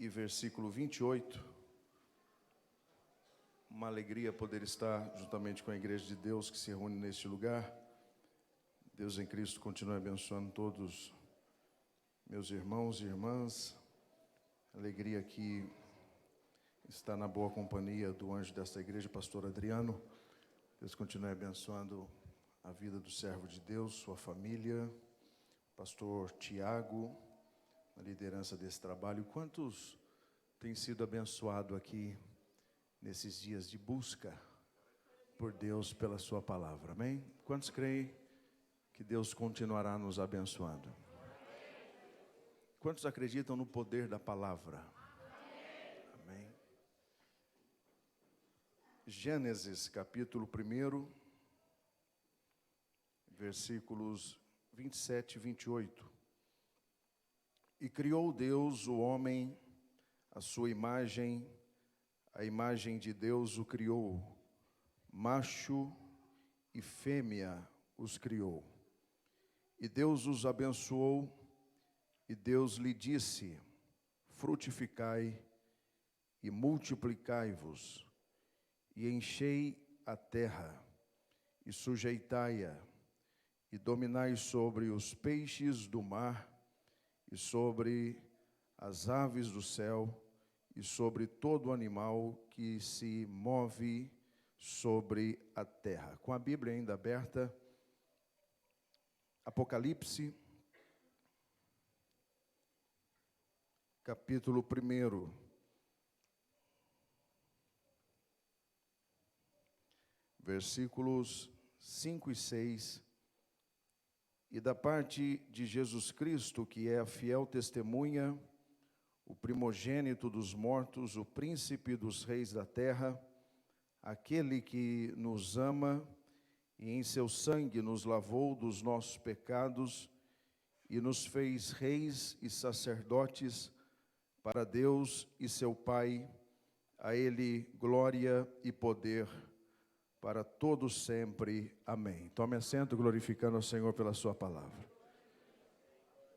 e versículo 28. Uma alegria poder estar juntamente com a igreja de Deus que se reúne neste lugar. Deus em Cristo continue abençoando todos meus irmãos e irmãs. Alegria aqui estar na boa companhia do anjo desta igreja, pastor Adriano. Deus continue abençoando a vida do servo de Deus, sua família, pastor Tiago, na liderança desse trabalho. Quantos têm sido abençoados aqui nesses dias de busca por Deus pela sua palavra, amém? Quantos creem que Deus continuará nos abençoando? Quantos acreditam no poder da palavra? Amém. Gênesis capítulo 1, versículos 27 e 28. E criou Deus o homem à sua imagem, a imagem de Deus o criou, macho e fêmea os criou. E Deus os abençoou, e Deus lhe disse: frutificai e multiplicai-vos, e enchei a terra, e sujeitai-a, e dominai sobre os peixes do mar, e sobre as aves do céu, e sobre todo animal que se move sobre a terra. Com a Bíblia ainda aberta, Apocalipse, capítulo 1, versículos 5 e 6. E da parte de Jesus Cristo, que é a fiel testemunha, o primogênito dos mortos, o príncipe dos reis da terra, aquele que nos ama e em seu sangue nos lavou dos nossos pecados e nos fez reis e sacerdotes para Deus e seu Pai. A Ele glória e poder para todos sempre. Amém. Tome assento, glorificando ao Senhor pela sua palavra.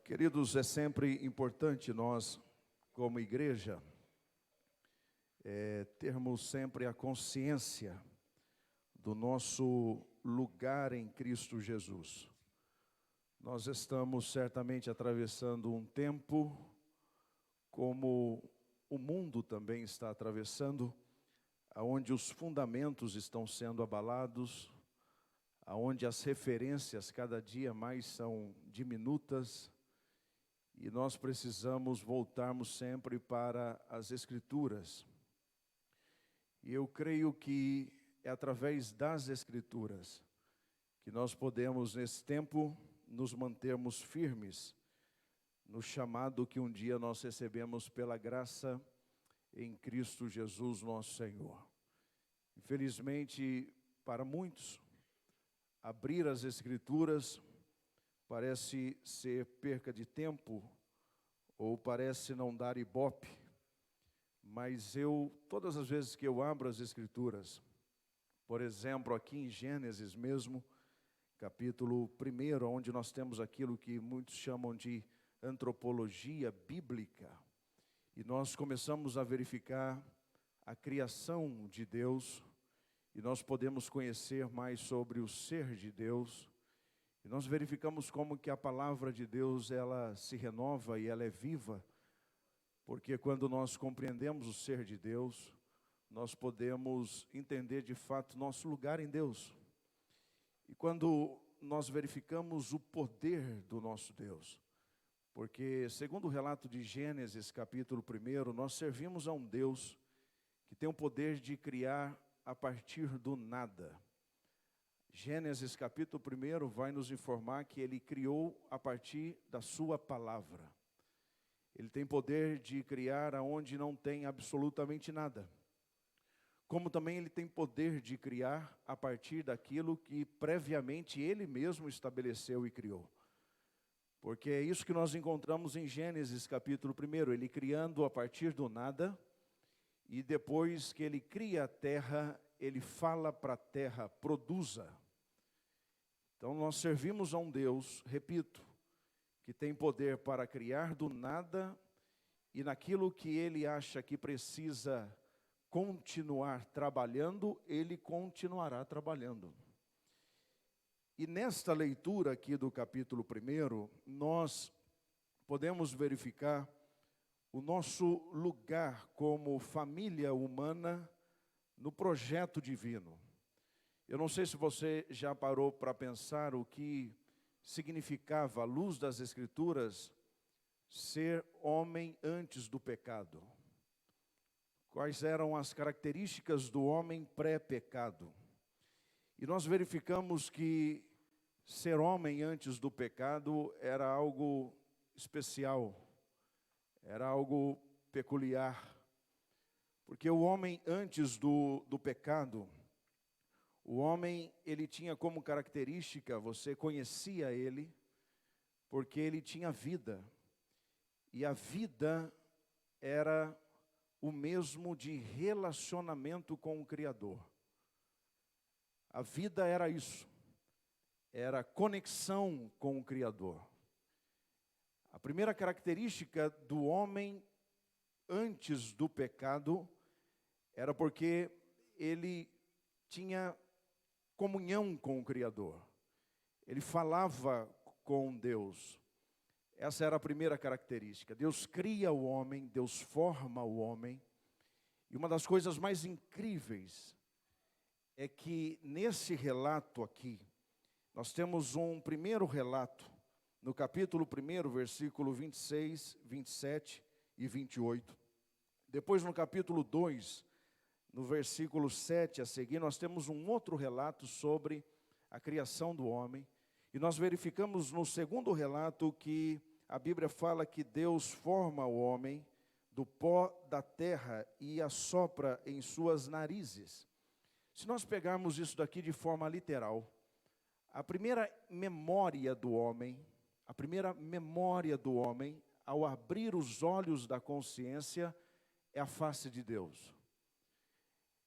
Queridos, é sempre importante nós, como igreja, termos sempre a consciência do nosso lugar em Cristo Jesus. Nós estamos certamente atravessando um tempo, como o mundo também está atravessando, onde os fundamentos estão sendo abalados, onde as referências cada dia mais são diminutas, e nós precisamos voltarmos sempre para as Escrituras. E eu creio que é através das Escrituras que nós podemos, nesse tempo, nos mantermos firmes no chamado que um dia nós recebemos pela graça em Cristo Jesus, nosso Senhor. Infelizmente, para muitos, abrir as Escrituras parece ser perca de tempo, ou parece não dar ibope, mas todas as vezes que eu abro as Escrituras, por exemplo, aqui em Gênesis mesmo, capítulo 1, onde nós temos aquilo que muitos chamam de antropologia bíblica, e nós começamos a verificar a criação de Deus, e nós podemos conhecer mais sobre o ser de Deus, e nós verificamos como que a palavra de Deus, ela se renova e ela é viva, porque quando nós compreendemos o ser de Deus, nós podemos entender de fato nosso lugar em Deus. E quando nós verificamos o poder do nosso Deus, porque segundo o relato de Gênesis capítulo 1, nós servimos a um Deus que tem o poder de criar a partir do nada. Gênesis capítulo 1 vai nos informar que Ele criou a partir da sua palavra. Ele tem poder de criar aonde não tem absolutamente nada. Como também Ele tem poder de criar a partir daquilo que previamente Ele mesmo estabeleceu e criou. Porque é isso que nós encontramos em Gênesis capítulo 1, Ele criando a partir do nada, e depois que Ele cria a terra, Ele fala para a terra: produza. Então nós servimos a um Deus, repito, que tem poder para criar do nada e naquilo que ele acha que precisa continuar trabalhando, ele continuará trabalhando. E nesta leitura aqui do capítulo 1, nós podemos verificar o nosso lugar como família humana no projeto divino. Eu não sei se você já parou para pensar o que significava, à luz das Escrituras, ser homem antes do pecado. Quais eram as características do homem pré-pecado? E nós verificamos que ser homem antes do pecado era algo especial, era algo peculiar. Porque o homem antes do pecado, o homem, ele tinha como característica, você conhecia ele, porque ele tinha vida. E a vida era o mesmo de relacionamento com o Criador. A vida era isso, era conexão com o Criador. A primeira característica do homem antes do pecado era porque ele tinha comunhão com o Criador. Ele falava com Deus. Essa era a primeira característica. Deus cria o homem, Deus forma o homem. E uma das coisas mais incríveis é que nesse relato aqui, nós temos um primeiro relato, no capítulo 1, versículo 26, 27 e 28. Depois no capítulo 2, no versículo 7 a seguir, nós temos um outro relato sobre a criação do homem. E nós verificamos no segundo relato que a Bíblia fala que Deus forma o homem do pó da terra e assopra em suas narizes. Se nós pegarmos isso daqui de forma literal, a primeira memória do homem, ao abrir os olhos da consciência, é a face de Deus.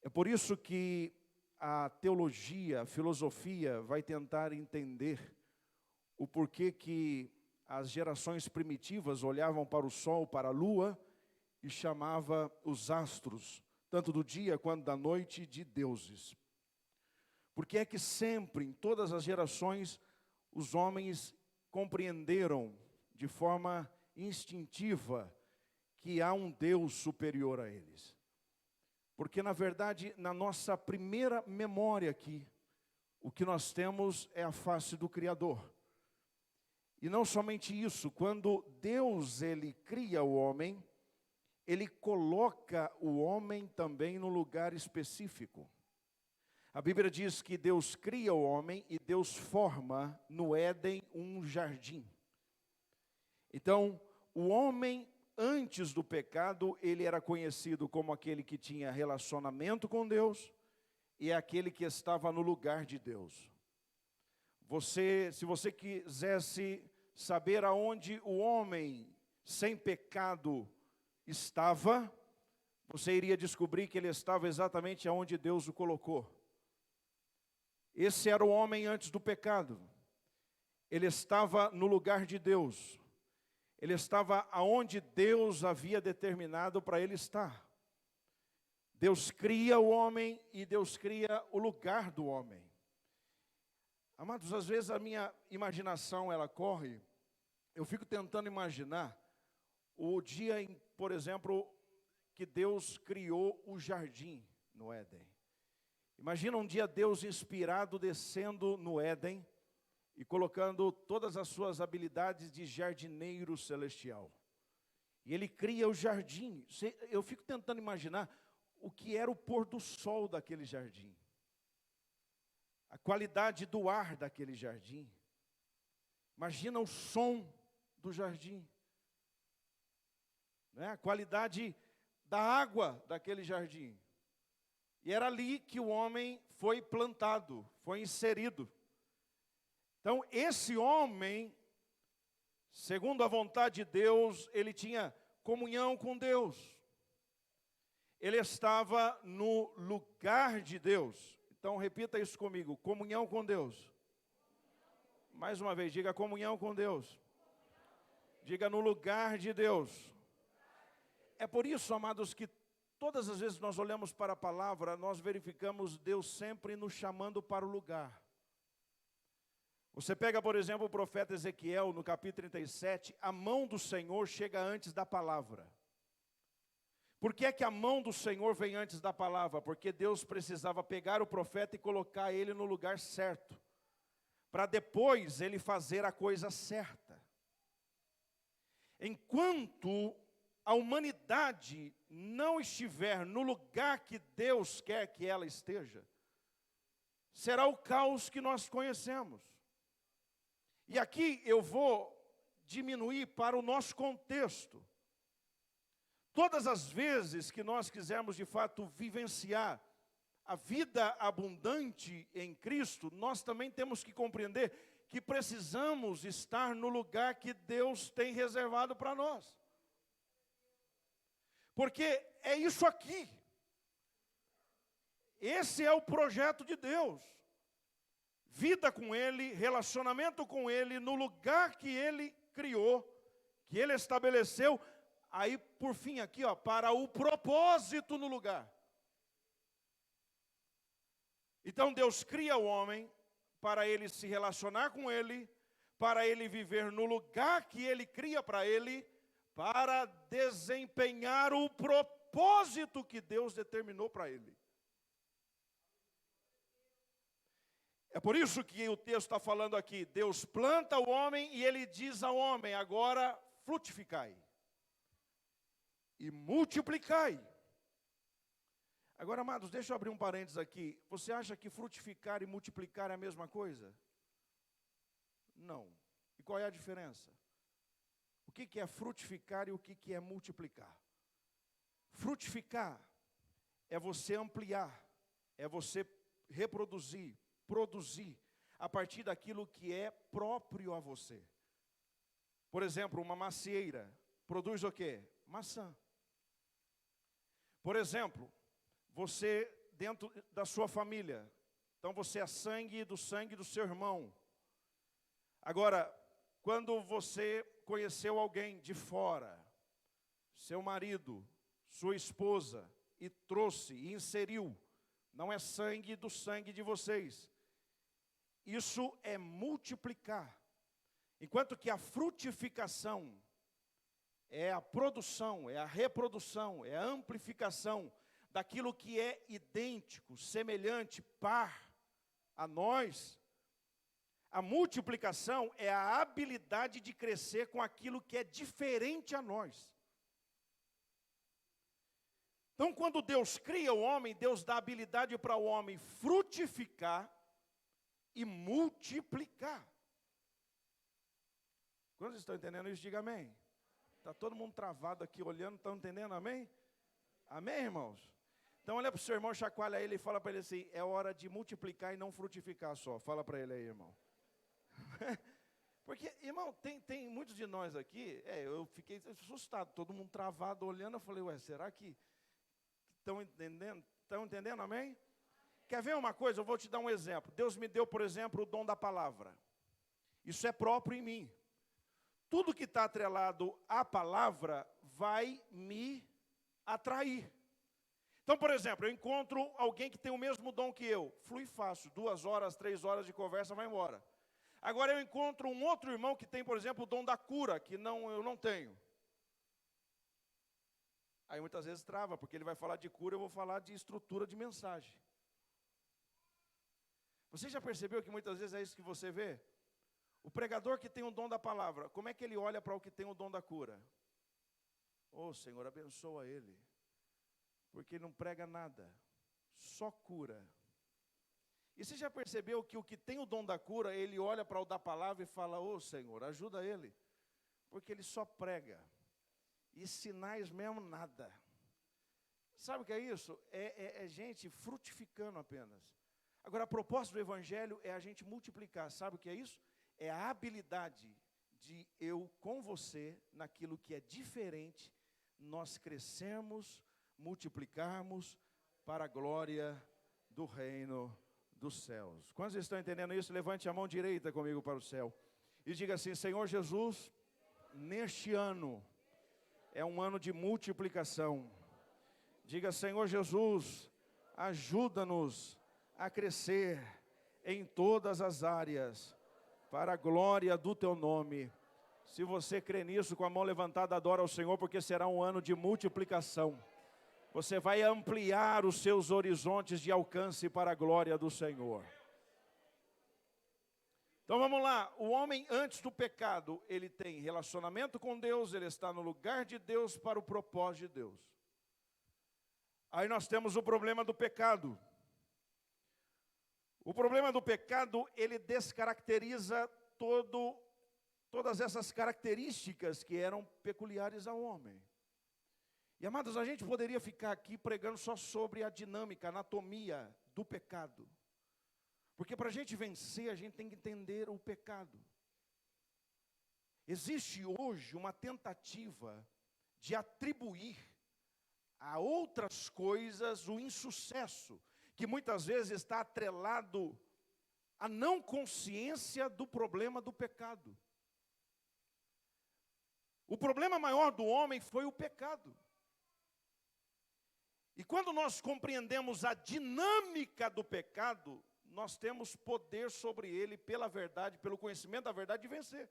É por isso que a teologia, a filosofia vai tentar entender o porquê que as gerações primitivas olhavam para o sol, para a lua, e chamava os astros, tanto do dia quanto da noite, de deuses. Porque é que sempre, em todas as gerações, os homens compreenderam de forma instintiva que há um Deus superior a eles. Porque, na verdade, na nossa primeira memória aqui, o que nós temos é a face do Criador. E não somente isso, quando Deus, ele cria o homem, ele coloca o homem também no lugar específico. A Bíblia diz que Deus cria o homem e Deus forma no Éden um jardim. Então, o homem antes do pecado, ele era conhecido como aquele que tinha relacionamento com Deus e aquele que estava no lugar de Deus. Se você quisesse saber aonde o homem sem pecado estava, você iria descobrir que ele estava exatamente aonde Deus o colocou. Esse era o homem antes do pecado. Ele estava no lugar de Deus. Ele estava aonde Deus havia determinado para ele estar. Deus cria o homem e Deus cria o lugar do homem. Amados, às vezes a minha imaginação, ela corre, eu fico tentando imaginar o dia, por exemplo, que Deus criou o jardim no Éden. Imagina um dia Deus inspirado descendo no Éden e colocando todas as suas habilidades de jardineiro celestial. E ele cria o jardim. Eu fico tentando imaginar o que era o pôr do sol daquele jardim. A qualidade do ar daquele jardim. Imagina o som do jardim. Né? A qualidade da água daquele jardim. E era ali que o homem foi plantado, foi inserido. Então, esse homem, segundo a vontade de Deus, ele tinha comunhão com Deus. Ele estava no lugar de Deus. Então, repita isso comigo, comunhão com Deus. Mais uma vez, diga comunhão com Deus. Diga no lugar de Deus. É por isso, amados, que todas as vezes que nós olhamos para a palavra, nós verificamos Deus sempre nos chamando para o lugar. Você pega, por exemplo, o profeta Ezequiel, no capítulo 37, a mão do Senhor chega antes da palavra. Por que é que a mão do Senhor vem antes da palavra? Porque Deus precisava pegar o profeta e colocar ele no lugar certo, para depois ele fazer a coisa certa. Enquanto a humanidade não estiver no lugar que Deus quer que ela esteja, será o caos que nós conhecemos. E aqui eu vou diminuir para o nosso contexto. Todas as vezes que nós quisermos de fato vivenciar a vida abundante em Cristo, nós também temos que compreender que precisamos estar no lugar que Deus tem reservado para nós. Porque é isso aqui. Esse é o projeto de Deus. Vida com Ele, relacionamento com Ele, no lugar que Ele criou, que Ele estabeleceu. Aí, por fim, aqui, ó, para o propósito no lugar. Então, Deus cria o homem para ele se relacionar com Ele, para ele viver no lugar que Ele cria para ele, para desempenhar o propósito que Deus determinou para ele. É por isso que o texto está falando aqui, Deus planta o homem e Ele diz ao homem, agora frutificai e multiplicai. Agora, amados, deixa eu abrir um parênteses aqui. Você acha que frutificar e multiplicar é a mesma coisa? Não. E qual é a diferença? O que é frutificar e o que é multiplicar? Frutificar é você ampliar, é você reproduzir, produzir, a partir daquilo que é próprio a você. Por exemplo, uma macieira produz o quê? Maçã. Por exemplo, você dentro da sua família, então você é sangue do seu irmão. Agora, quando você conheceu alguém de fora, seu marido, sua esposa, e trouxe, e inseriu, não é sangue do sangue de vocês. Isso é multiplicar. Enquanto que a frutificação é a produção, é a reprodução, é a amplificação daquilo que é idêntico, semelhante, par a nós. A multiplicação é a habilidade de crescer com aquilo que é diferente a nós. Então, quando Deus cria o homem, Deus dá habilidade para o homem frutificar e multiplicar. Quando vocês estão entendendo isso, diga amém. Está todo mundo travado aqui olhando, estão entendendo, amém? Amém, irmãos? Então olha para o seu irmão, chacoalha ele e fala para ele assim, é hora de multiplicar e não frutificar só. Fala para ele aí, irmão. Porque, irmão, tem muitos de nós aqui, eu fiquei assustado, todo mundo travado olhando, eu falei, ué, será que estão entendendo? Estão entendendo, amém? Quer ver uma coisa? Eu vou te dar um exemplo. Deus me deu, por exemplo, o dom da palavra. Isso é próprio em mim. Tudo que está atrelado à palavra vai me atrair. Então, por exemplo, eu encontro alguém que tem o mesmo dom que eu, flui fácil, 2 horas, 3 horas de conversa, vai embora. Agora eu encontro um outro irmão que tem, por exemplo, o dom da cura, que eu não tenho. Aí muitas vezes trava, porque ele vai falar de cura, eu vou falar de estrutura de mensagem. Você já percebeu que muitas vezes é isso que você vê? O pregador que tem o dom da palavra, como é que ele olha para o que tem o dom da cura? Oh, Senhor, abençoa ele. Porque ele não prega nada, só cura. E você já percebeu que o que tem o dom da cura, ele olha para o da palavra e fala, oh, Senhor, ajuda ele. Porque ele só prega. E sinais mesmo nada. Sabe o que é isso? É gente frutificando apenas. Agora, a proposta do Evangelho é a gente multiplicar. Sabe o que é isso? É a habilidade de eu com você, naquilo que é diferente, nós crescemos, multiplicarmos para a glória do reino dos céus. Quantos estão entendendo isso? Levante a mão direita comigo para o céu. E diga assim, Senhor Jesus, neste ano, É um ano de multiplicação. Diga, Senhor Jesus, ajuda-nos a crescer em todas as áreas, para a glória do Teu nome. Se você crê nisso, com a mão levantada, adora ao Senhor, porque será um ano de multiplicação. Você vai ampliar os seus horizontes de alcance para a glória do Senhor. Então vamos lá, o homem antes do pecado, ele tem relacionamento com Deus, ele está no lugar de Deus para o propósito de Deus. Aí nós temos o problema do pecado. O problema do pecado, ele descaracteriza todas essas características que eram peculiares ao homem. E amados, a gente poderia ficar aqui pregando só sobre a dinâmica, a anatomia do pecado. Porque para a gente vencer, a gente tem que entender o pecado. Existe hoje uma tentativa de atribuir a outras coisas o insucesso, que muitas vezes está atrelado à não consciência do problema do pecado. O problema maior do homem foi o pecado. E quando nós compreendemos a dinâmica do pecado, nós temos poder sobre ele pela verdade, pelo conhecimento da verdade, de vencer.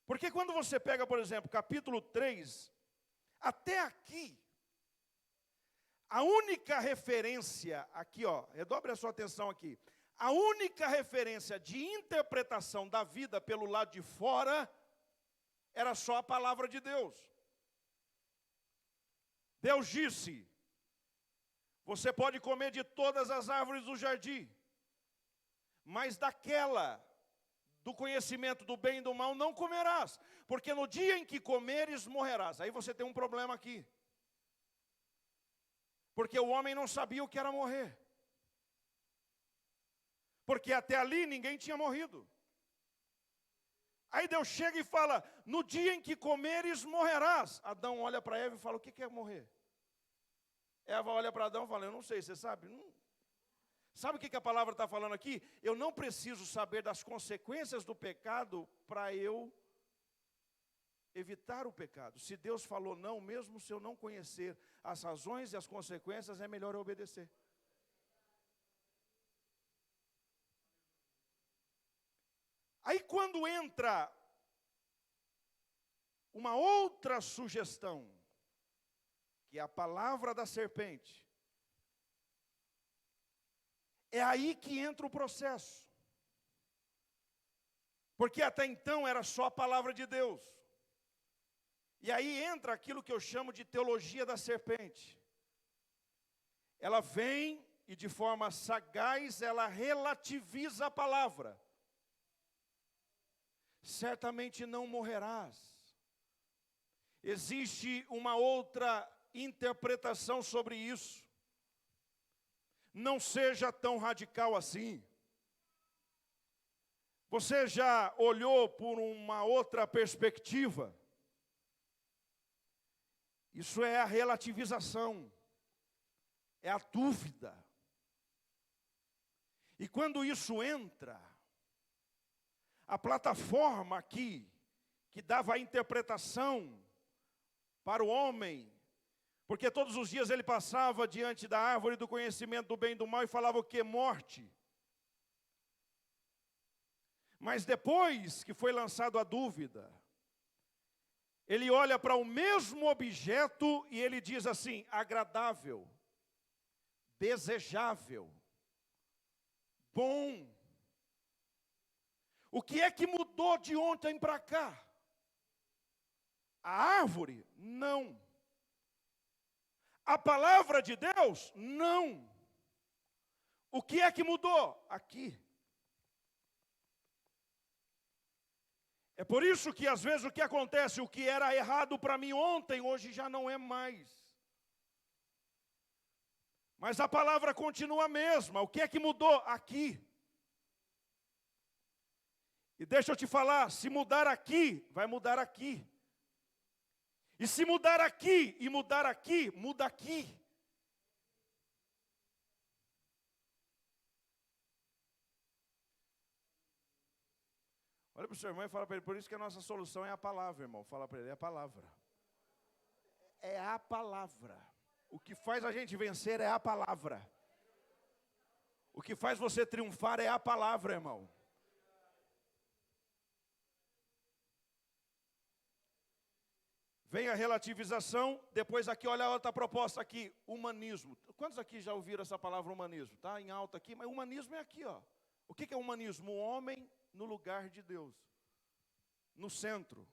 Porque quando você pega, por exemplo, capítulo 3, até aqui, a única referência, aqui ó, redobre a sua atenção aqui, a única referência de interpretação da vida pelo lado de fora, era só a palavra de Deus. Deus disse, você pode comer de todas as árvores do jardim, mas daquela do conhecimento do bem e do mal não comerás, porque no dia em que comeres morrerás. Aí você tem um problema aqui. Porque o homem não sabia o que era morrer. Porque até ali ninguém tinha morrido. Aí Deus chega e fala, no dia em que comeres morrerás. Adão olha para Eva e fala, o que é morrer? Eva olha para Adão e fala, eu não sei, você sabe? Não. Sabe o que a palavra está falando aqui? Eu não preciso saber das consequências do pecado para eu evitar o pecado. Se Deus falou não, mesmo se eu não conhecer as razões e as consequências, é melhor eu obedecer. Aí quando entra uma outra sugestão, que é a palavra da serpente, é aí que entra o processo. Porque até então era só a palavra de Deus. E aí entra aquilo que eu chamo de teologia da serpente. Ela vem e de forma sagaz, ela relativiza a palavra. Certamente não morrerás. Existe uma outra interpretação sobre isso. Não seja tão radical assim. Você já olhou por uma outra perspectiva? Isso é a relativização, é a dúvida. E quando isso entra, a plataforma aqui, que dava a interpretação para o homem, porque todos os dias ele passava diante da árvore do conhecimento do bem e do mal e falava o que? Morte. Mas depois que foi lançado a dúvida, ele olha para o mesmo objeto e ele diz assim, agradável, desejável, bom. O que é que mudou de ontem para cá? A árvore? Não. A palavra de Deus? Não. O que é que mudou? Aqui. É por isso que às vezes o que acontece, o que era errado para mim ontem, hoje já não é mais. Mas a palavra continua a mesma. O que é que mudou? Aqui. E deixa eu te falar, se mudar aqui, vai mudar aqui. E se mudar aqui e mudar aqui, muda aqui. Olha para o seu irmão e fala para ele, por isso que a nossa solução é a palavra, irmão. Fala para ele, é a palavra. É a palavra. O que faz a gente vencer é a palavra. O que faz você triunfar é a palavra, irmão. Vem a relativização, depois aqui, olha a outra proposta aqui, humanismo. Quantos aqui já ouviram essa palavra humanismo? Está em alta aqui, mas humanismo é aqui, ó. O que é humanismo? O homem no lugar de Deus, no centro.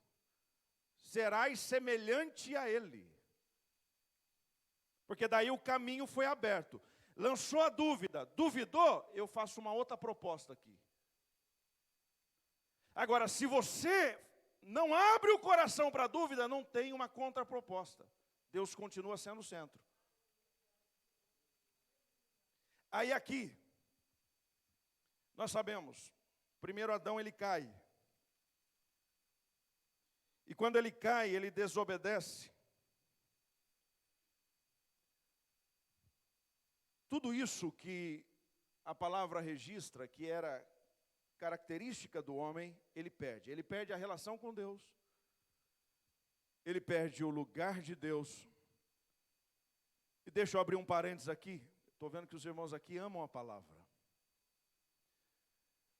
Serás semelhante a Ele. Porque daí o caminho foi aberto. Lançou a dúvida, duvidou? Eu faço uma outra proposta aqui. Agora, se você não abre o coração para a dúvida, não tem uma contraproposta. Deus continua sendo o centro. Aí aqui, nós sabemos, primeiro Adão ele cai. E quando ele cai, ele desobedece. Tudo isso que a palavra registra, que era característica do homem, ele perde. Ele perde a relação com Deus. Ele perde o lugar de Deus. E deixa eu abrir um parênteses aqui. Estou vendo que os irmãos aqui amam a palavra.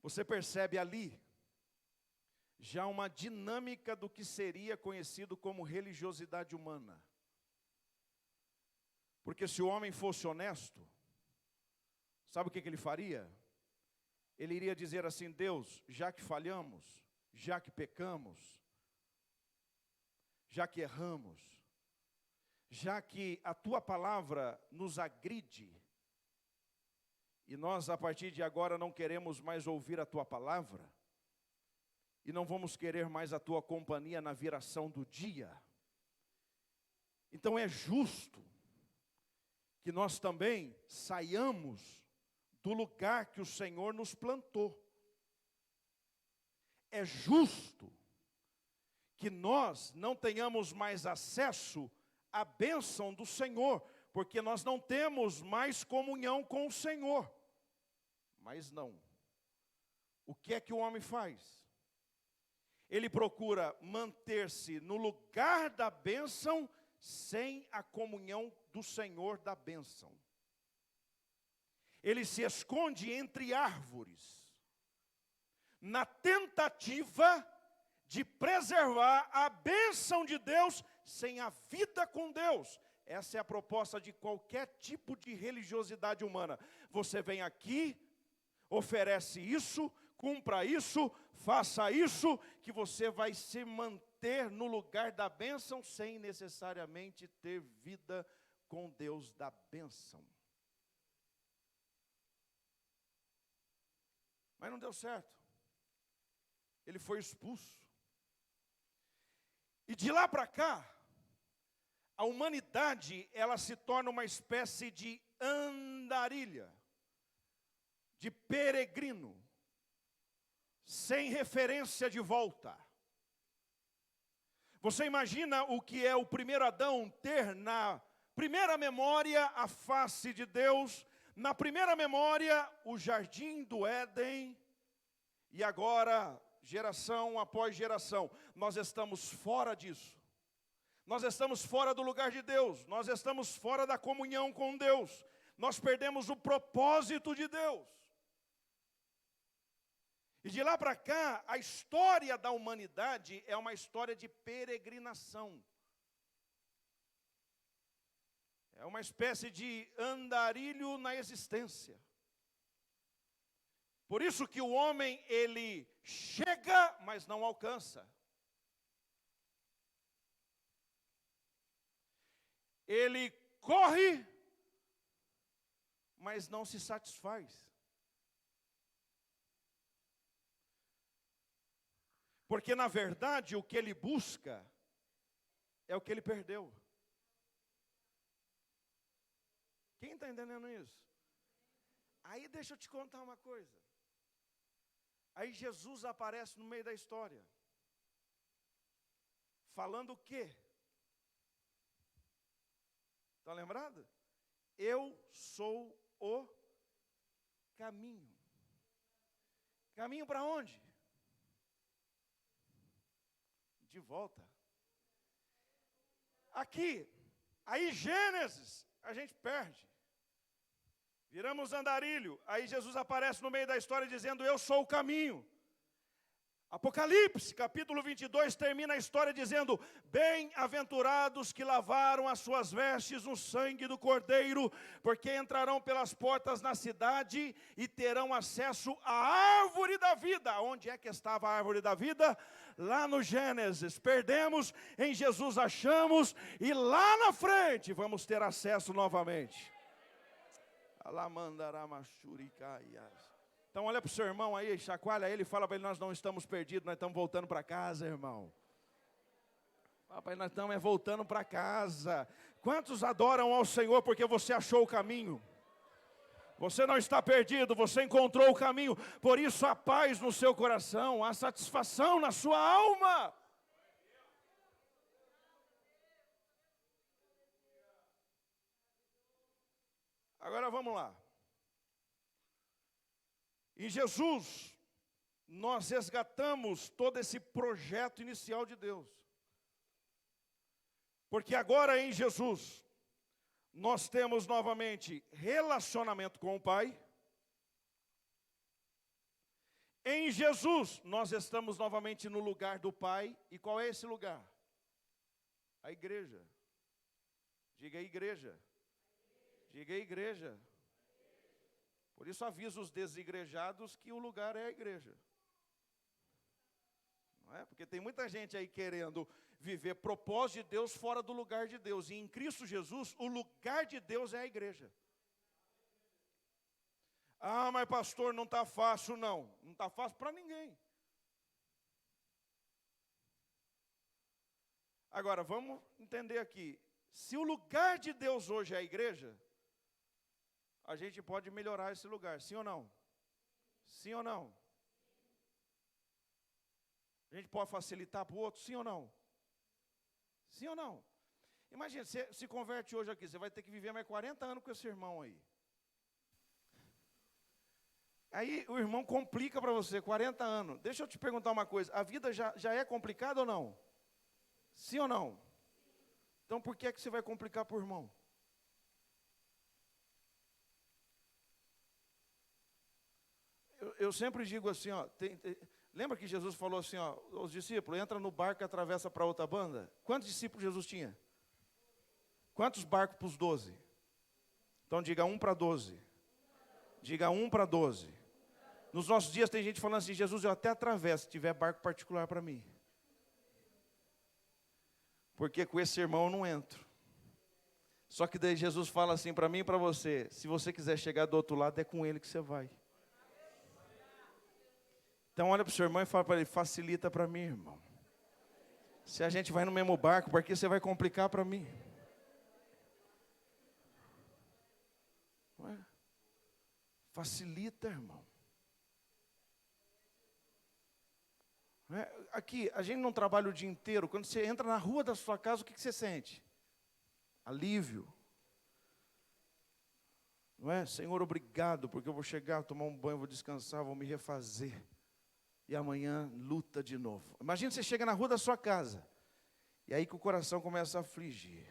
Você percebe ali já uma dinâmica do que seria conhecido como religiosidade humana. Porque se o homem fosse honesto, sabe o que ele faria? Ele iria dizer assim, Deus, já que falhamos, já que pecamos, já que erramos, já que a tua palavra nos agride, e nós a partir de agora não queremos mais ouvir a tua palavra, e não vamos querer mais a tua companhia na viração do dia, então é justo que nós também saiamos do lugar que o Senhor nos plantou. É justo que nós não tenhamos mais acesso à bênção do Senhor, porque nós não temos mais comunhão com o Senhor. Mas não. O que é que o homem faz? Ele procura manter-se no lugar da bênção, sem a comunhão do Senhor da bênção. Ele se esconde entre árvores, na tentativa de preservar a bênção de Deus sem a vida com Deus. Essa é a proposta de qualquer tipo de religiosidade humana. Você vem aqui, oferece isso, cumpra isso, faça isso, que você vai se manter no lugar da bênção sem necessariamente ter vida com Deus da bênção. Mas não deu certo. Ele foi expulso. E de lá para cá, a humanidade, ela se torna uma espécie de andarilha, de peregrino, sem referência de volta. Você imagina o que é o primeiro Adão ter na primeira memória a face de Deus, na primeira memória, o jardim do Éden, e agora, geração após geração, nós estamos fora disso. Nós estamos fora do lugar de Deus, nós estamos fora da comunhão com Deus, nós perdemos o propósito de Deus. E de lá para cá, a história da humanidade é uma história de peregrinação. É uma espécie de andarilho na existência. Por isso que o homem, ele chega, mas não alcança. Ele corre, mas não se satisfaz. Porque, na verdade, o que ele busca é o que ele perdeu. Quem está entendendo isso? Aí deixa eu te contar uma coisa. Aí Jesus aparece no meio da história. Falando o quê? Está lembrado? Eu sou o caminho. Caminho para onde? de volta. Aqui, aí Gênesis, a gente perde. Viramos andarilho, aí Jesus aparece no meio da história dizendo, eu sou o caminho. Apocalipse, capítulo 22, termina a história dizendo, bem-aventurados que lavaram as suas vestes no sangue do Cordeiro, porque entrarão pelas portas na cidade e terão acesso à árvore da vida. Onde é que estava a árvore da vida? Lá no Gênesis. Perdemos, em Jesus achamos, e lá na frente vamos ter acesso novamente. Alamandaramachuricaias. Então olha para o seu irmão aí, chacoalha ele, fala para ele, nós não estamos perdidos, nós estamos voltando para casa, irmão. Fala para ele, nós estamos voltando para casa. Quantos adoram ao Senhor porque você achou o caminho? Você não está perdido, você encontrou o caminho. Por isso a paz no seu coração, a satisfação na sua alma. Agora vamos lá. Em Jesus, nós resgatamos todo esse projeto inicial de Deus. Porque agora em Jesus, nós temos novamente relacionamento com o Pai. Em Jesus, nós estamos novamente no lugar do Pai. E qual é esse lugar? A igreja. Diga a igreja. Diga a igreja. Por isso aviso os desigrejados que o lugar é a igreja. Não é? Porque tem muita gente aí querendo viver propósito de Deus fora do lugar de Deus. E em Cristo Jesus, o lugar de Deus é a igreja. Ah, mas pastor, não está fácil, não. Não está fácil para ninguém. Agora, vamos entender aqui. Se o lugar de Deus hoje é a igreja, a gente pode melhorar esse lugar, sim ou não? Sim ou não? A gente pode facilitar para o outro, sim ou não? Sim ou não? Imagina, você se converte hoje aqui, você vai ter que viver mais 40 anos com esse irmão aí. Aí o irmão complica para você, 40 anos. Deixa eu te perguntar uma coisa, a vida já é complicada ou não? Sim ou não? Então por que é que você vai complicar para o irmão? Eu sempre digo assim, ó, lembra que Jesus falou assim, ó, os discípulos, entra no barco e atravessa para outra banda? Quantos discípulos Jesus tinha? Quantos barcos para os 12? Então diga 1 para 12. Diga 1 para 12. Nos nossos dias tem gente falando assim, Jesus, eu até atravesso, se tiver barco particular para mim. Porque com esse irmão eu não entro. Só que daí Jesus fala assim para mim e para você, se você quiser chegar do outro lado, é com ele que você vai. Então olha para o seu irmão e fala para ele, facilita para mim, irmão. Se a gente vai no mesmo barco, por que você vai complicar para mim? Não é? Facilita, irmão. Não é? Aqui, a gente não trabalha o dia inteiro. Quando você entra na rua da sua casa, o que você sente? Alívio. Não é? Senhor, obrigado, porque eu vou chegar, tomar um banho, vou descansar, vou me refazer. E amanhã luta de novo. Imagina você chega na rua da sua casa. E aí que o coração começa a afligir.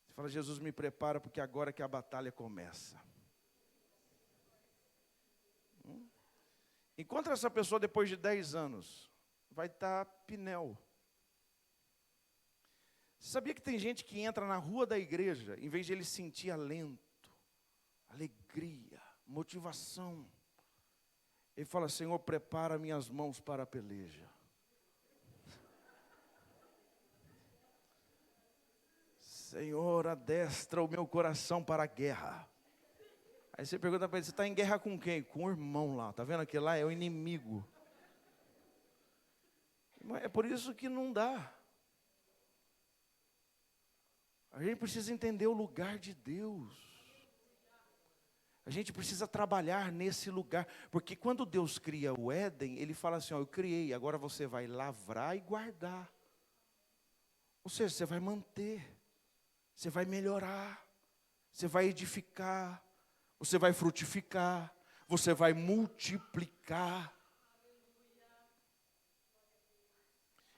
Você fala, Jesus, me prepara, porque agora que a batalha começa. Encontra essa pessoa depois de 10 anos. Vai estar pneu. Você sabia que tem gente que entra na rua da igreja, em vez de ele sentir alento, alegria, motivação, ele fala, Senhor, prepara minhas mãos para a peleja. Senhor, adestra o meu coração para a guerra. Aí você pergunta para ele, você está em guerra com quem? Com o irmão lá, está vendo aquele lá? É o inimigo. É por isso que não dá. A gente precisa entender o lugar de Deus. A gente precisa trabalhar nesse lugar. Porque quando Deus cria o Éden, Ele fala assim, ó, eu criei, agora você vai lavrar e guardar. Ou seja, você vai manter, você vai melhorar, você vai edificar, você vai frutificar, você vai multiplicar.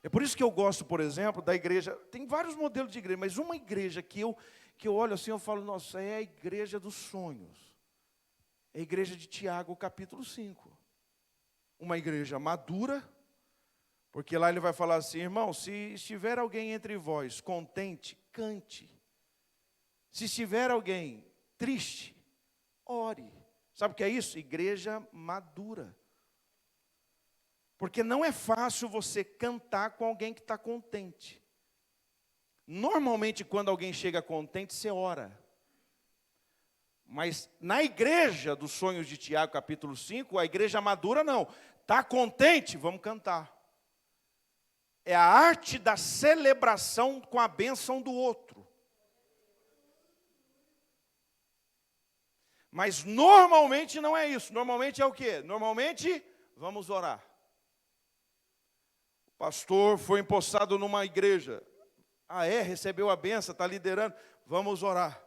É por isso que eu gosto, por exemplo, da igreja. Tem vários modelos de igreja, mas uma igreja que eu olho assim, eu falo, nossa, é a igreja dos sonhos. É a igreja de Tiago, capítulo 5. Uma igreja madura, porque lá ele vai falar assim, irmão, se estiver alguém entre vós contente, cante. Se estiver alguém triste, ore. Sabe o que é isso? Igreja madura. Porque não é fácil você cantar com alguém que está contente. Normalmente, quando alguém chega contente, você ora. Mas na igreja dos sonhos de Tiago, capítulo 5, a igreja madura não. Está contente? Vamos cantar. É a arte da celebração com a bênção do outro. Mas normalmente não é isso. Normalmente é o quê? Normalmente, vamos orar. O pastor foi empossado numa igreja. Ah, recebeu a bênção, está liderando. Vamos orar.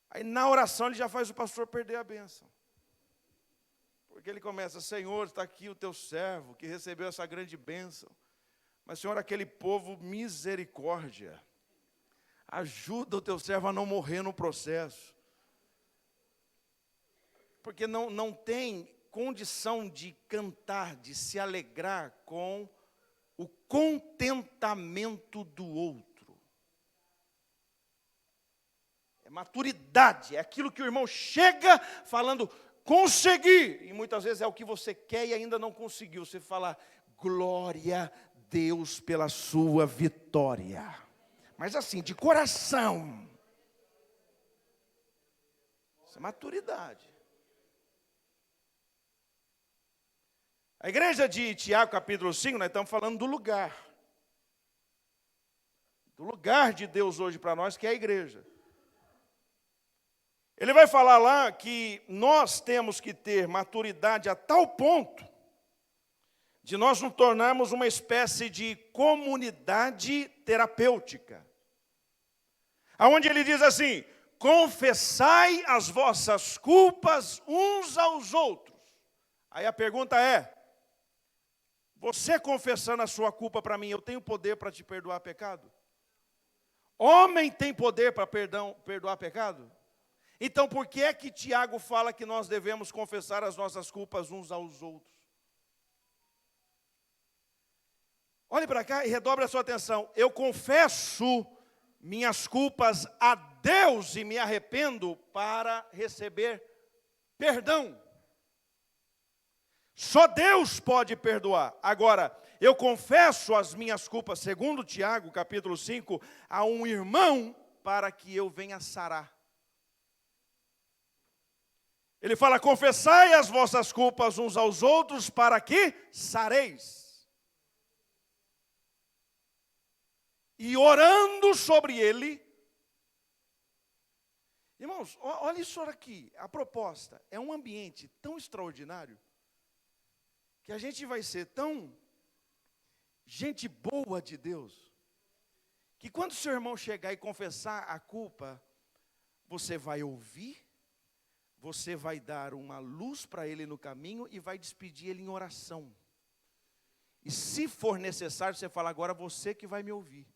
Aí na oração ele já faz o pastor perder a bênção. Porque ele começa, Senhor, está aqui o teu servo que recebeu essa grande bênção. Mas, Senhor, aquele povo, misericórdia. Ajuda o teu servo a não morrer no processo. Porque não tem condição de cantar, de se alegrar com o contentamento do outro. É maturidade, é aquilo que o irmão chega falando, consegui. E muitas vezes é o que você quer e ainda não conseguiu. Você fala, glória a Deus pela sua vitória. Mas assim, de coração. Isso é maturidade. A igreja de Tiago, capítulo 5, nós estamos falando do lugar. Do lugar de Deus hoje para nós, que é a igreja. Ele vai falar lá que nós temos que ter maturidade a tal ponto de nós nos tornarmos uma espécie de comunidade terapêutica. Aonde ele diz assim, confessai as vossas culpas uns aos outros. Aí a pergunta é, você confessando a sua culpa para mim, eu tenho poder para te perdoar pecado? Homem tem poder para perdoar pecado? Então por que é que Tiago fala que nós devemos confessar as nossas culpas uns aos outros? Olhe para cá e redobre a sua atenção. Eu confesso minhas culpas a Deus e me arrependo para receber perdão. Só Deus pode perdoar. Agora, eu confesso as minhas culpas, segundo Tiago, capítulo 5, a um irmão para que eu venha sarar. Ele fala, confessai as vossas culpas uns aos outros para que sareis. E orando sobre ele, irmãos, olha isso aqui, a proposta é um ambiente tão extraordinário, que a gente vai ser tão gente boa de Deus, que quando seu irmão chegar e confessar a culpa, você vai ouvir, você vai dar uma luz para ele no caminho e vai despedir ele em oração. E se for necessário, você fala, agora você que vai me ouvir,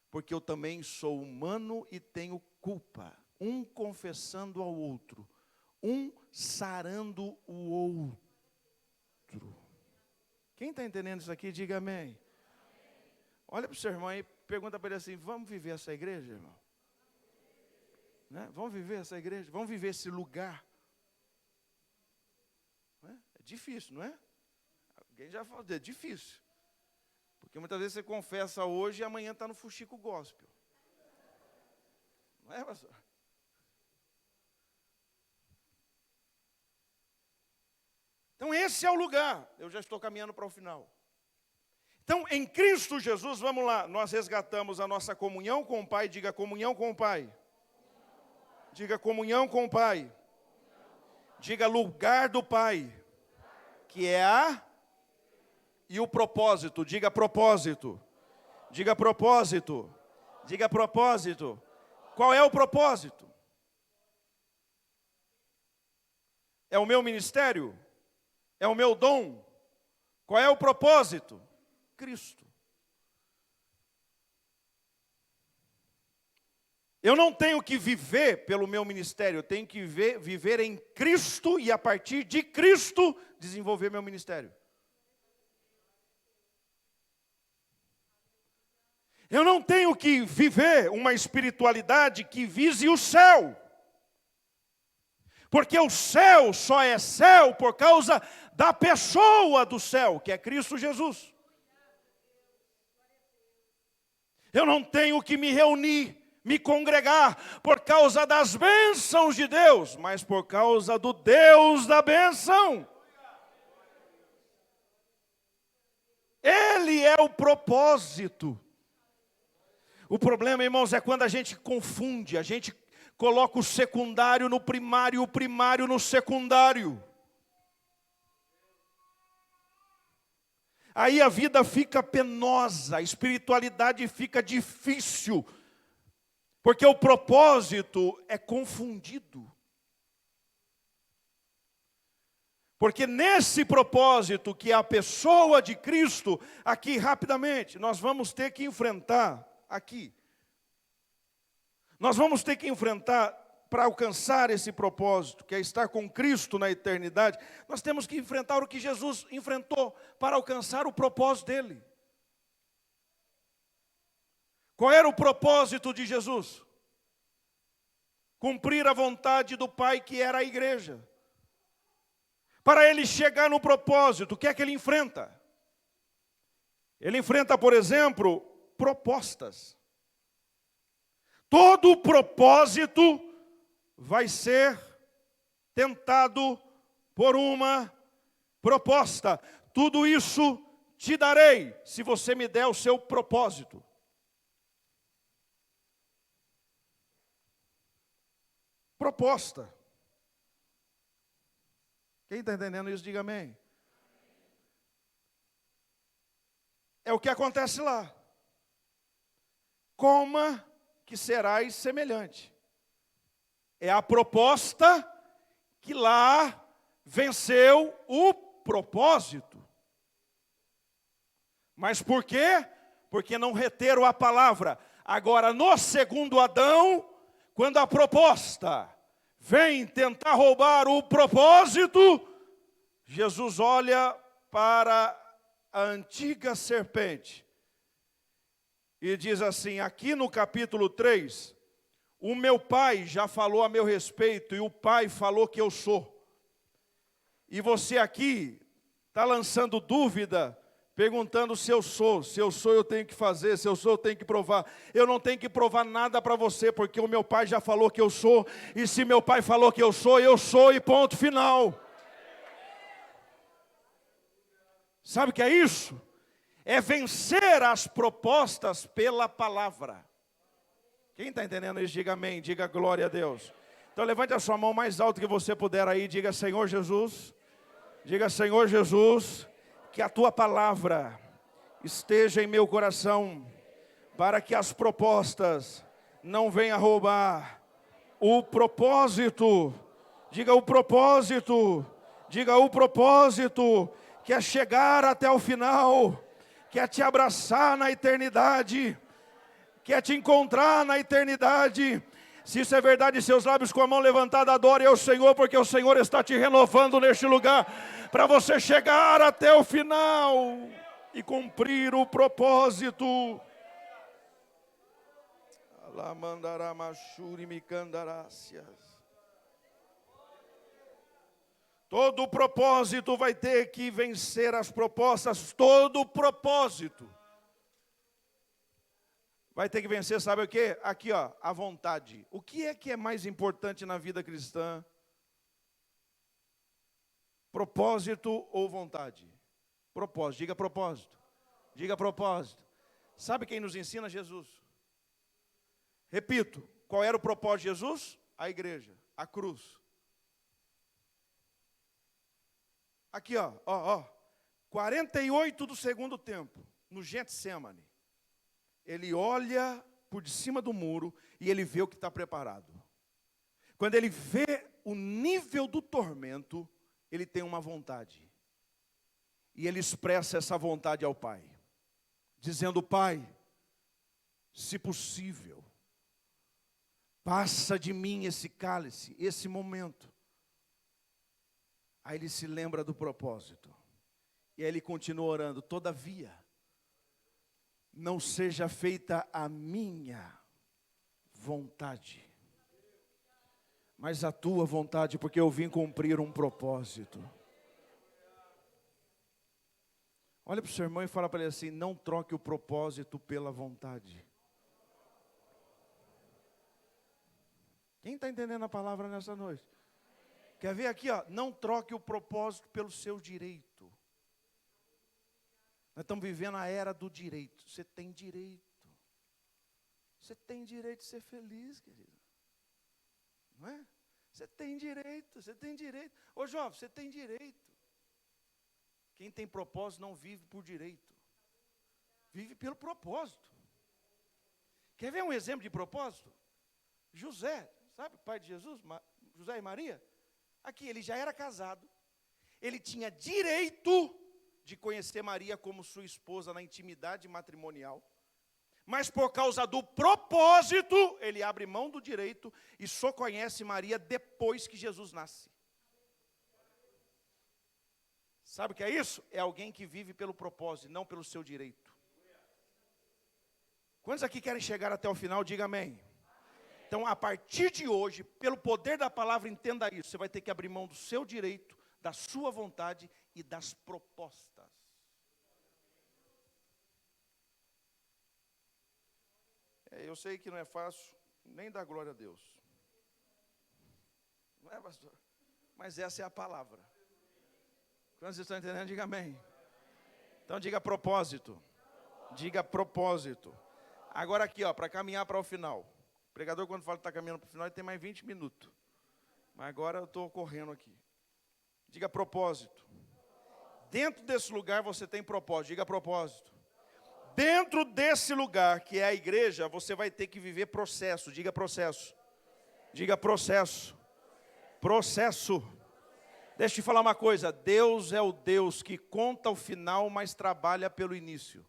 porque eu também sou humano e tenho culpa, um confessando ao outro, um sarando o outro. Quem está entendendo isso aqui, diga amém. Olha para o seu irmão e pergunta para ele assim, vamos viver essa igreja, irmão? Né? Vamos viver essa igreja? Vamos viver esse lugar? É difícil, não é? Alguém já falou, é difícil. Porque muitas vezes você confessa hoje e amanhã está no fuxico gospel. Não é, pastor? Então esse é o lugar. Eu já estou caminhando para o final. Então, em Cristo Jesus, vamos lá, nós resgatamos a nossa comunhão com o Pai. Diga comunhão com o Pai. Diga comunhão com o Pai. Diga lugar do Pai. Que é e o propósito. Diga propósito. Diga propósito. Diga propósito. Qual é o propósito? É o meu ministério? É o meu dom? Qual é o propósito? Cristo. Eu não tenho que viver pelo meu ministério, eu tenho que viver em Cristo e a partir de Cristo desenvolver meu ministério. Eu não tenho que viver uma espiritualidade que vise o céu. Porque o céu só é céu por causa da pessoa do céu, que é Cristo Jesus. Eu não tenho que me reunir, me congregar por causa das bênçãos de Deus, mas por causa do Deus da bênção. Ele é o propósito. O problema, irmãos, é quando a gente confunde, a gente coloca o secundário no primário, o primário no secundário. Aí a vida fica penosa, a espiritualidade fica difícil, porque o propósito é confundido. Porque nesse propósito, que é a pessoa de Cristo, aqui rapidamente, nós vamos ter que enfrentar, nós vamos ter que enfrentar, para alcançar esse propósito, que é estar com Cristo na eternidade, nós temos que enfrentar o que Jesus enfrentou para alcançar o propósito dele. Qual era o propósito de Jesus? Cumprir a vontade do Pai, que era a igreja. Para ele chegar no propósito, o que é que ele enfrenta? Ele enfrenta, por exemplo, propostas. Todo propósito vai ser tentado por uma proposta. Tudo isso te darei, se você me der o seu propósito. Proposta. Quem está entendendo isso, diga amém. É o que acontece lá. Coma que serás semelhante. É a proposta que lá venceu o propósito. Mas por quê? Porque não reteram a palavra. Agora, no segundo Adão, quando a proposta vem tentar roubar o propósito, Jesus olha para a antiga serpente e diz assim, aqui no capítulo 3, o meu pai já falou a meu respeito e o pai falou que eu sou. E você aqui está lançando dúvida, perguntando se eu sou eu tenho que fazer, se eu sou eu tenho que provar. Eu não tenho que provar nada para você, porque o meu pai já falou que eu sou, e se meu pai falou que eu sou e ponto final. Sabe o que é isso? É vencer as propostas pela palavra. Quem está entendendo isso, diga amém, diga glória a Deus. Então levante a sua mão mais alto que você puder aí, diga Senhor Jesus, que a tua palavra esteja em meu coração, para que as propostas não venham roubar o propósito, diga o propósito, que é chegar até o final, que é te abraçar na eternidade, que é te encontrar na eternidade. Se isso é verdade, seus lábios com a mão levantada, adore ao Senhor, porque o Senhor está te renovando neste lugar, para você chegar até o final e cumprir o propósito. Todo propósito vai ter que vencer as propostas, todo propósito vai ter que vencer, sabe o quê? Aqui, ó, a vontade. O que é mais importante na vida cristã? Propósito ou vontade? Propósito, diga propósito. Diga propósito. Sabe quem nos ensina? Jesus. Repito, qual era o propósito de Jesus? A igreja, a cruz. Aqui, ó, 48 do segundo tempo, no Getsemane. Ele olha por de cima do muro e ele vê o que está preparado. Quando ele vê o nível do tormento, ele tem uma vontade. E ele expressa essa vontade ao Pai, dizendo, Pai, se possível, Passa de mim esse cálice, esse momento. Aí ele se lembra do propósito. E aí ele continua orando. Todavia, não seja feita a minha vontade, mas a tua vontade, porque eu vim cumprir um propósito. Olha para o seu irmão e fala para ele assim: não troque o propósito pela vontade. Quem está entendendo a palavra nessa noite? Quer ver aqui, ó? Não troque o propósito pelo seu direito. Nós estamos vivendo a era do direito. Você tem direito. Você tem direito de ser feliz, querido. Não é? Você tem direito, você tem direito. Ô jovem, você tem direito. Quem tem propósito não vive por direito. Vive pelo propósito. Quer ver um exemplo de propósito? José, sabe o pai de Jesus? José e Maria? Aqui, ele já era casado. Ele tinha direito de conhecer Maria como sua esposa na intimidade matrimonial. Mas por causa do propósito, ele abre mão do direito e só conhece Maria depois que Jesus nasce. Sabe o que é isso? É alguém que vive pelo propósito, não pelo seu direito. Quantos aqui querem chegar até o final? Diga amém. Então, a partir de hoje, pelo poder da palavra, entenda isso. Você vai ter que abrir mão do seu direito, da sua vontade e das propostas. Eu sei que não é fácil, nem dar glória a Deus. Não é, pastor? Mas essa é a palavra. Quando vocês estão entendendo, diga amém. Então diga propósito. Diga propósito. Agora aqui, ó, para caminhar para o final. O pregador, quando fala que está caminhando para o final, ele tem mais 20 minutos. Mas agora eu estou correndo aqui. Diga propósito. Dentro desse lugar você tem propósito. Diga propósito. Dentro desse lugar, que é a igreja, você vai ter que viver processo. Diga processo. Diga processo. Processo. Deixa eu te falar uma coisa. Deus é o Deus que conta o final, mas trabalha pelo início.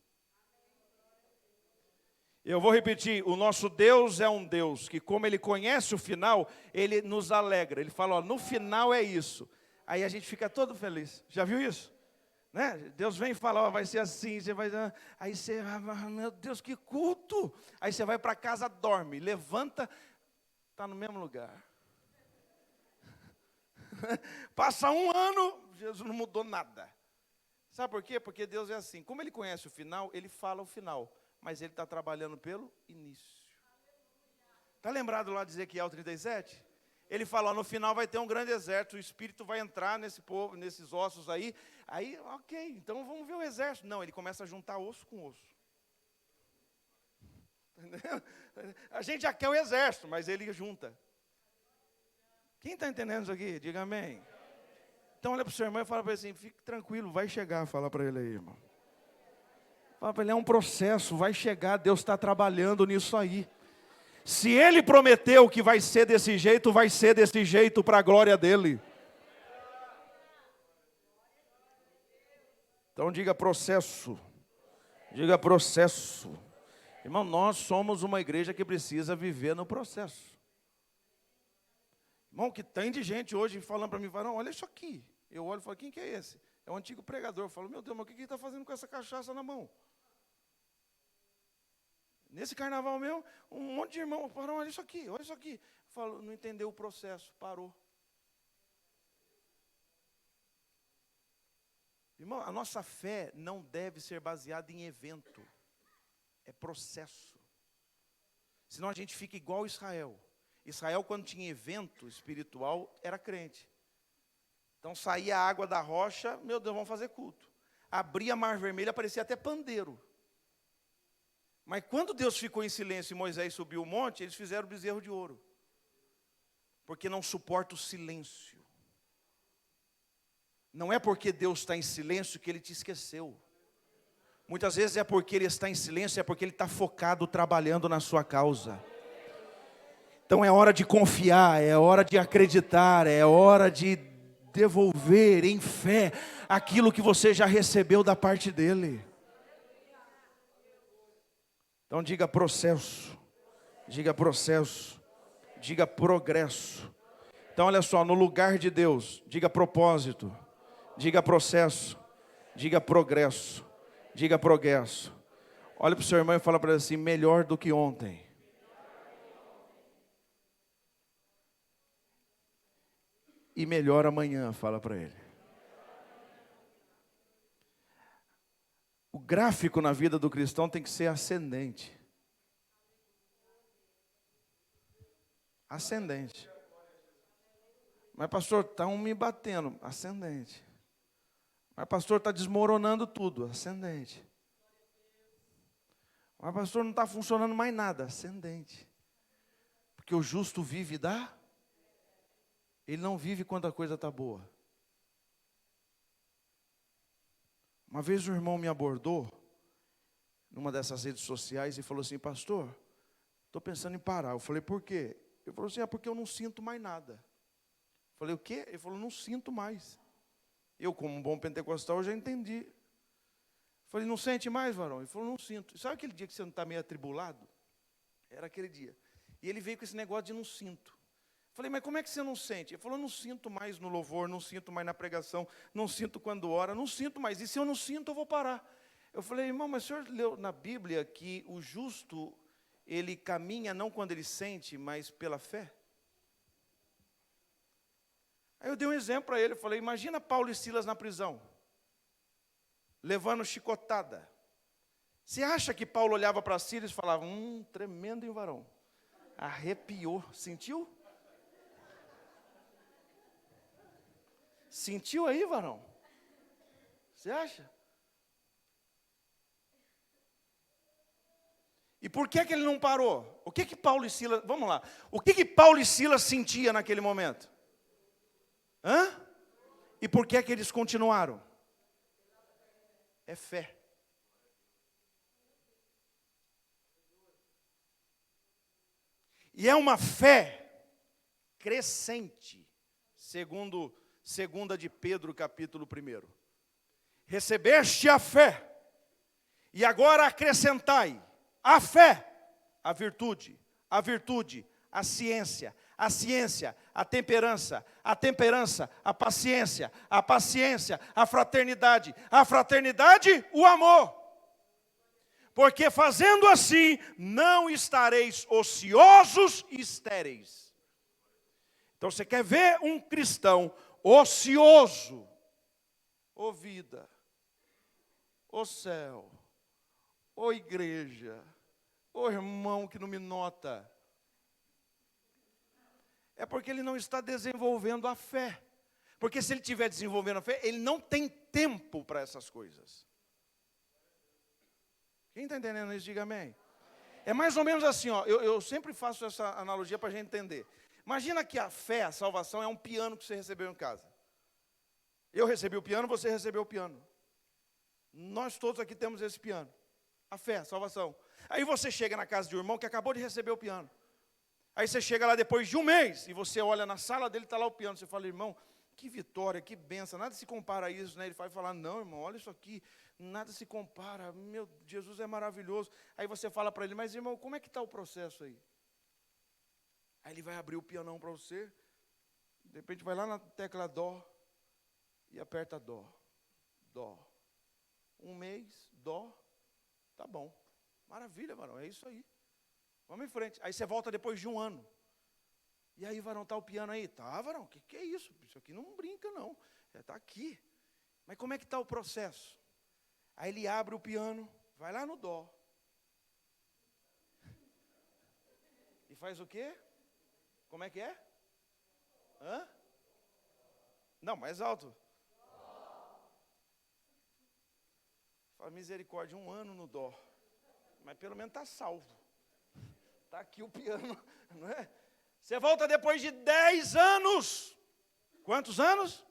Eu vou repetir. O nosso Deus é um Deus que, como Ele conhece o final, Ele nos alegra. Ele fala, ó, no final é isso. Aí a gente fica todo feliz. Já viu isso? Né? Deus vem e fala, ó, vai ser assim, você vai... Aí você, meu Deus, que culto! Aí você vai para casa, dorme, levanta, está no mesmo lugar. Passa um ano, Jesus não mudou nada. Sabe por quê? Porque Deus é assim, como Ele conhece o final, Ele fala o final, mas Ele está trabalhando pelo início. Está lembrado lá de Ezequiel 37? Ele fala, ó, no final vai ter um grande exército, o Espírito vai entrar nesse povo, nesses ossos aí. Aí, ok, então vamos ver o exército. Não, ele começa a juntar osso com osso. Entendeu? A gente já quer o exército, mas ele junta. Quem está entendendo isso aqui? Diga amém. Então olha para o seu irmão e fala para ele assim, fique tranquilo, vai chegar, fala para ele aí, irmão. Fala para ele, é um processo, vai chegar, Deus está trabalhando nisso aí. Se Ele prometeu que vai ser desse jeito para a glória dEle. Então diga processo. Diga processo. Irmão, nós somos uma igreja que precisa viver no processo. Irmão, que tem de gente hoje falando para mim, não, olha isso aqui. Eu olho e falo, quem que é esse? É um antigo pregador. Eu falo, meu Deus, mas o que ele está fazendo com essa cachaça na mão? Nesse carnaval mesmo, um monte de irmãos falaram, olha isso aqui, olha isso aqui. Eu falo, não entendeu o processo, parou. Irmão, a nossa fé não deve ser baseada em evento, é processo. Senão a gente fica igual Israel. Israel, quando tinha evento espiritual, era crente. Então saía a água da rocha, meu Deus, vamos fazer culto. Abria a Mar Vermelha, aparecia até pandeiro. Mas quando Deus ficou em silêncio e Moisés subiu o monte, eles fizeram o bezerro de ouro. Porque não suporta o silêncio. Não é porque Deus está em silêncio que Ele te esqueceu. Muitas vezes é porque Ele está em silêncio, é porque Ele está focado, trabalhando na sua causa. Então é hora de confiar, é hora de acreditar, é hora de devolver em fé aquilo que você já recebeu da parte dEle. Então diga processo, diga processo, diga progresso. Então, olha só, no lugar de Deus, diga propósito, diga processo, diga progresso, diga progresso. Olha para o seu irmão e fala para ele assim, melhor do que ontem. E melhor amanhã, fala para ele. O gráfico na vida do cristão tem que ser ascendente. Ascendente. Mas pastor, estão me batendo. Ascendente. Mas pastor, está desmoronando tudo. Ascendente. Mas pastor, não está funcionando mais nada. Ascendente. Porque o justo vive da... Ele não vive quando a coisa está boa. Uma vez um irmão me abordou, numa dessas redes sociais, e falou assim, pastor, estou pensando em parar. Eu falei, por quê? Ele falou assim, porque eu não sinto mais nada. Eu falei, o quê? Ele falou, não sinto mais. Eu, como um bom pentecostal, já entendi. Eu falei, não sente mais, varão? Ele falou, não sinto. E sabe aquele dia que você não está meio atribulado? Era aquele dia. E ele veio com esse negócio de não sinto. Falei, mas como é que você não sente? Ele falou, não sinto mais no louvor, não sinto mais na pregação, não sinto quando ora, não sinto mais. E se eu não sinto, eu vou parar. Eu falei, irmão, mas o senhor leu na Bíblia que o justo, ele caminha não quando ele sente, mas pela fé? Aí eu dei um exemplo para ele, eu falei, imagina Paulo e Silas na prisão, levando chicotada. Você acha que Paulo olhava para Silas e falava, tremendo, hein, varão? Arrepiou, sentiu? Sentiu aí, varão? Você acha? E por que ele não parou? O que Paulo e Silas... Vamos lá. O que Paulo e Silas sentia naquele momento? E por que eles continuaram? É fé. E é uma fé crescente, segundo 2 de Pedro, capítulo 1. Recebeste a fé, e agora acrescentai a fé, a virtude, a ciência, a temperança, a paciência, a fraternidade, o amor. Porque fazendo assim, não estareis ociosos e estéreis. Então você quer ver um cristão ocioso? Ô vida, ô céu, ô igreja, ô irmão que não me nota. É porque ele não está desenvolvendo a fé. Porque se ele estiver desenvolvendo a fé, ele não tem tempo para essas coisas. Quem está entendendo isso, diga amém. É mais ou menos assim, ó. Eu sempre faço essa analogia para a gente entender. Imagina que a fé, a salvação, é um piano que você recebeu em casa. Eu recebi o piano, você recebeu o piano. Nós todos aqui temos esse piano. A fé, a salvação. Aí você chega na casa de um irmão que acabou de receber o piano. Aí você chega lá depois de um mês, e você olha na sala dele, está lá o piano. Você fala, irmão, que vitória, que bênção, nada se compara a isso, né? Ele vai falar, não, irmão, olha isso aqui, nada se compara, meu, Jesus é maravilhoso. Aí você fala para ele, mas irmão, como é que está o processo aí? Aí ele vai abrir o pianão para você, de repente vai lá na tecla Dó, e aperta Dó, Dó. Um mês, Dó, tá bom, maravilha, varão, é isso aí. Vamos em frente. Aí você volta depois de um ano. E aí, varão, está o piano aí? Tá, varão, o que é isso? Isso aqui não brinca, não. Está aqui. Mas como é que está o processo? Aí ele abre o piano, vai lá no Dó. E faz o quê? Como é que é? Não, mais alto. Fala, misericórdia, um ano no Dó. Mas pelo menos está salvo. Está aqui o piano, não é? Você volta depois de 10 anos. Quantos anos? 10.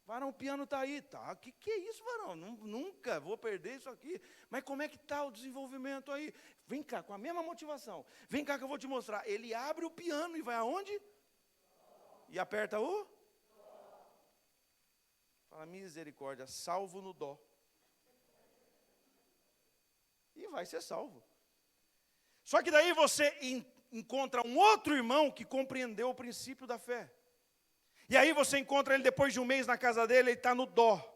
Varão, o piano está aí. Tá, que é isso, varão? Nunca vou perder isso aqui. Mas como é que está o desenvolvimento aí? Vem cá, com a mesma motivação. Vem cá que eu vou te mostrar. Ele abre o piano e vai aonde? E aperta o? Fala, misericórdia, salvo no Dó. E vai ser salvo. Só que daí você encontra um outro irmão que compreendeu o princípio da fé. E aí você encontra ele depois de um mês na casa dele, ele está no dó.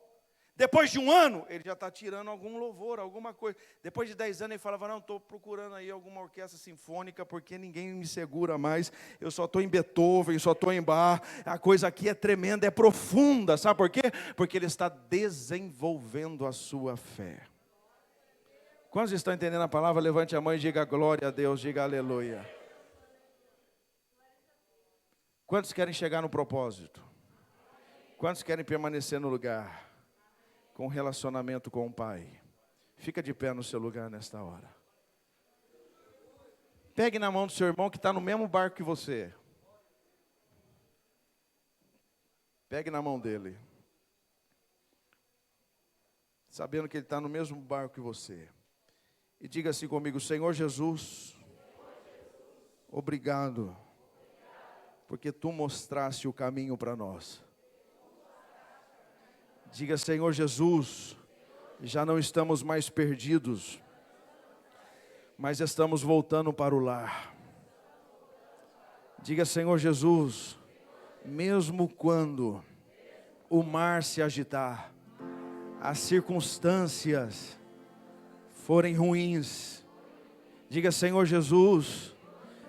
Depois de um ano, ele já está tirando algum louvor, alguma coisa. Depois de 10 anos, ele falava, não, estou procurando aí alguma orquestra sinfônica, porque ninguém me segura mais. Eu só estou em Beethoven, só estou em Bach. A coisa aqui é tremenda, é profunda. Sabe por quê? Porque ele está desenvolvendo a sua fé. Quantos estão entendendo a palavra? Levante a mão e diga glória a Deus, diga aleluia. Quantos querem chegar no propósito? Quantos querem permanecer no lugar? Com relacionamento com o Pai. Fica de pé no seu lugar nesta hora. Pegue na mão do seu irmão que está no mesmo barco que você. Pegue na mão dele. Sabendo que ele está no mesmo barco que você. E diga assim comigo, Senhor Jesus, obrigado, porque Tu mostraste o caminho para nós. Diga, Senhor Jesus, já não estamos mais perdidos, mas estamos voltando para o lar. Diga, Senhor Jesus, mesmo quando o mar se agitar, as circunstâncias forem ruins, diga, Senhor Jesus,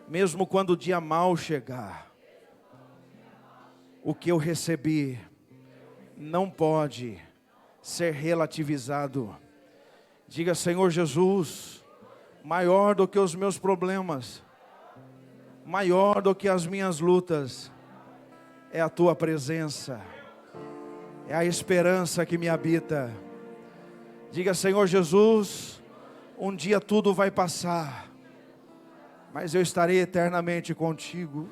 mesmo quando o dia mau chegar, o que eu recebi não pode ser relativizado. Diga, Senhor Jesus, maior do que os meus problemas, maior do que as minhas lutas, é a Tua presença, é a esperança que me habita. Diga, Senhor Jesus, um dia tudo vai passar, mas eu estarei eternamente contigo.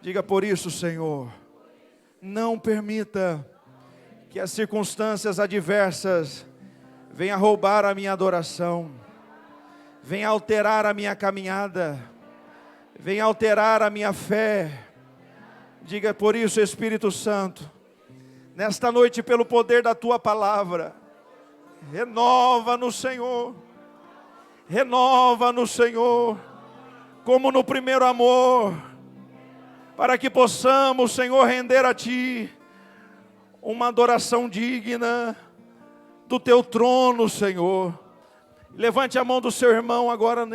Diga, por isso, Senhor, não permita que as circunstâncias adversas venham roubar a minha adoração, venham alterar a minha caminhada, venham alterar a minha fé. Diga, por isso, Espírito Santo, nesta noite, pelo poder da Tua palavra, renova no Senhor, renova no Senhor, como no primeiro amor, para que possamos, Senhor, render a Ti uma adoração digna do Teu trono, Senhor. Levante a mão do seu irmão agora,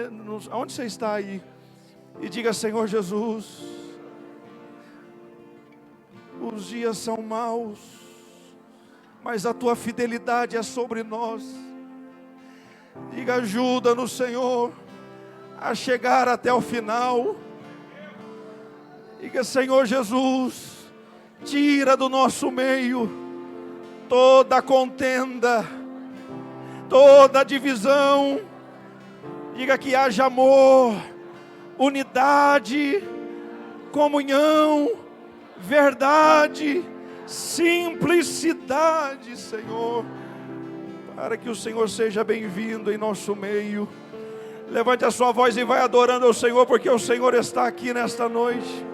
onde você está aí, e diga, Senhor Jesus, os dias são maus, mas a Tua fidelidade é sobre nós. Diga, ajuda-nos, Senhor, a chegar até o final. Diga, Senhor Jesus, tira do nosso meio toda contenda, toda divisão. Diga que haja amor, unidade, comunhão, verdade, simplicidade, Senhor, para que o Senhor seja bem-vindo em nosso meio. Levante a sua voz e vai adorando ao Senhor, porque o Senhor está aqui nesta noite.